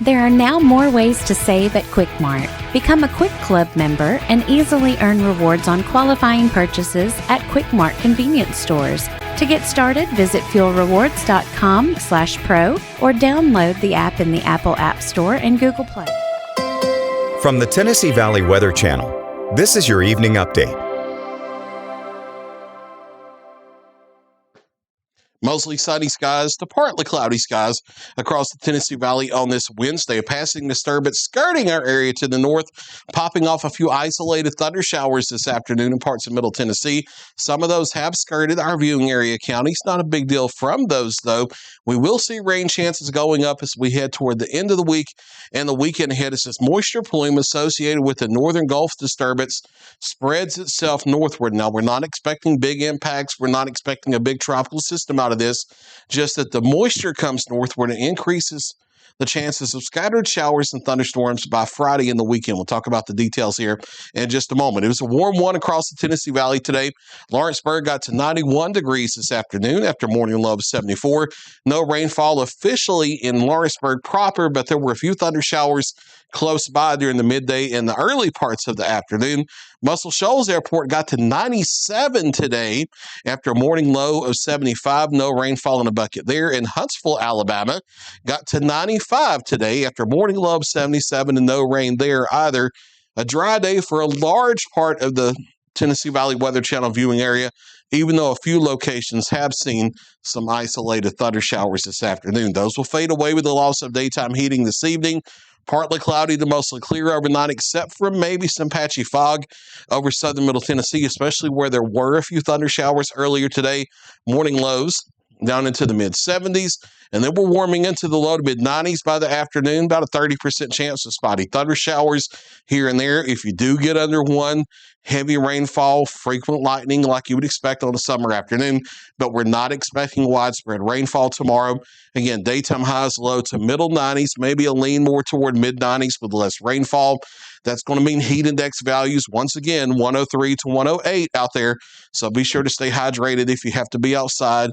There are now more ways to save at Quick Mart. Become a Quick Club member and easily earn rewards on qualifying purchases at Quick Mart convenience stores. To get started, visit fuelrewards.com/pro or download the app in the Apple App Store and Google Play. From the Tennessee Valley Weather Channel, this is your evening update. Mostly sunny skies to partly cloudy skies across the Tennessee Valley on this Wednesday. A passing disturbance skirting our area to the north, popping off a few isolated thunder showers this afternoon in parts of Middle Tennessee. Some of those have skirted our viewing area counties. Not a big deal from those, though. We will see rain chances going up as we head toward the end of the week and the weekend ahead as this moisture plume associated with the northern Gulf disturbance spreads itself northward. Now, we're not expecting big impacts. We're not expecting a big tropical system out of this, just that the moisture comes northward and increases the chances of scattered showers and thunderstorms by Friday and the weekend. We'll talk about the details here in just a moment. It was a warm one across the Tennessee Valley today. Lawrenceburg got to 91 degrees this afternoon after morning low of 74. No rainfall officially in Lawrenceburg proper, but there were a few thunder showers close by during the midday and the early parts of the afternoon. Muscle Shoals Airport got to 97 today after a morning low of 75. No rainfall in a bucket there. In Huntsville, Alabama, got to 95 today after a morning low of 77 and no rain there either. A dry day for a large part of the Tennessee Valley Weather Channel viewing area, even though a few locations have seen some isolated thunder showers this afternoon. Those will fade away with the loss of daytime heating this evening. Partly cloudy to mostly clear overnight, except for maybe some patchy fog over southern Middle Tennessee, especially where there were a few thunder showers earlier today. Morning lows down into the mid-70s, and then we're warming into the low to mid-90s by the afternoon. About a 30% chance of spotty thunder showers here and there. If you do get under one, heavy rainfall, frequent lightning like you would expect on a summer afternoon, but we're not expecting widespread rainfall tomorrow. Again, daytime highs low to middle 90s, maybe a lean more toward mid-90s with less rainfall. That's going to mean heat index values, once again, 103 to 108 out there. So be sure to stay hydrated if you have to be outside.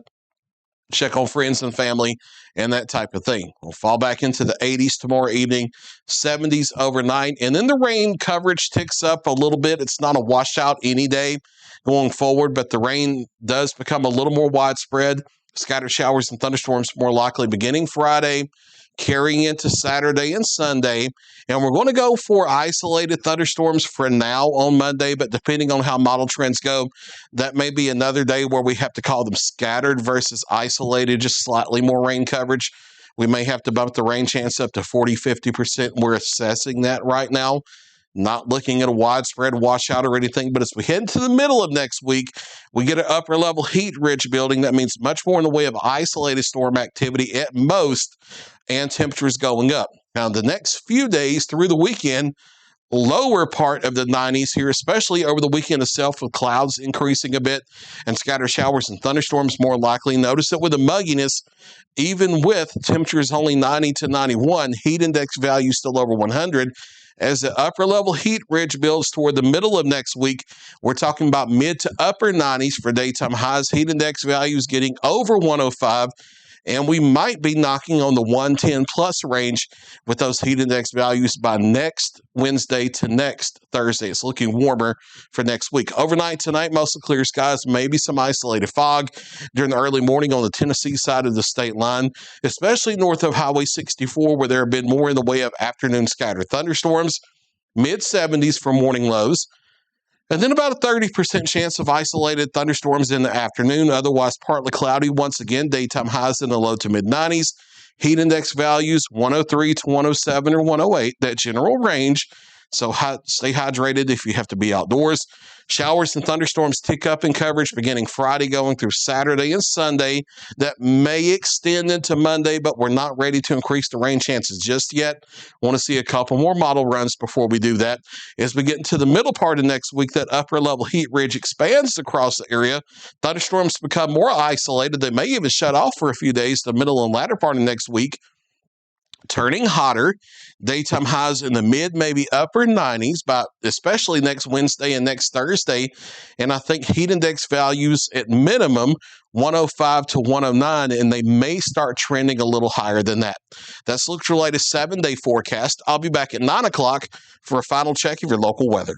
Check on friends and family and that type of thing. We'll fall back into the 80s tomorrow evening, 70s overnight, and then the rain coverage ticks up a little bit. It's not a washout any day going forward, but the rain does become a little more widespread. Scattered showers and thunderstorms more likely beginning Friday, carrying into Saturday and Sunday. And we're going to go for isolated thunderstorms for now on Monday, but depending on how model trends go, that may be another day where we have to call them scattered versus isolated, just slightly more rain coverage. We may have to bump the rain chance up to 40-50%. We're assessing that right now. Not looking at a widespread washout or anything, but as we head into the middle of next week, we get an upper level heat ridge building. That means much more in the way of isolated storm activity at most, and temperatures going up. Now, the next few days through the weekend, lower part of the 90s here, especially over the weekend itself, with clouds increasing a bit and scattered showers and thunderstorms more likely. Notice that with the mugginess, even with temperatures only 90 to 91, heat index value still over 100. As the upper level heat ridge builds toward the middle of next week, we're talking about mid to upper 90s for daytime highs. Heat index values getting over 105. And we might be knocking on the 110 plus range with those heat index values by next Wednesday to next Thursday. It's looking warmer for next week. Overnight tonight, mostly clear skies, maybe some isolated fog during the early morning on the Tennessee side of the state line, especially north of Highway 64, where there have been more in the way of afternoon scattered thunderstorms. Mid-70s for morning lows. And then about a 30% chance of isolated thunderstorms in the afternoon, otherwise partly cloudy. Once again, daytime highs in the low to mid-90s. Heat index values 103 to 107 or 108, that general range. So stay hydrated if you have to be outdoors. Showers and thunderstorms tick up in coverage beginning Friday going through Saturday and Sunday. That may extend into Monday, but we're not ready to increase the rain chances just yet. Want to see a couple more model runs before we do that. As we get into the middle part of next week, that upper level heat ridge expands across the area. Thunderstorms become more isolated. They may even shut off for a few days, the middle and latter part of next week. turning hotter. Daytime highs in the mid, maybe upper 90s, especially next Wednesday and next Thursday. And I think heat index values at minimum 105 to 109, and they may start trending a little higher than that. That's Look at Your latest 7-day forecast. I'll be back at 9 o'clock for a final check of your local weather.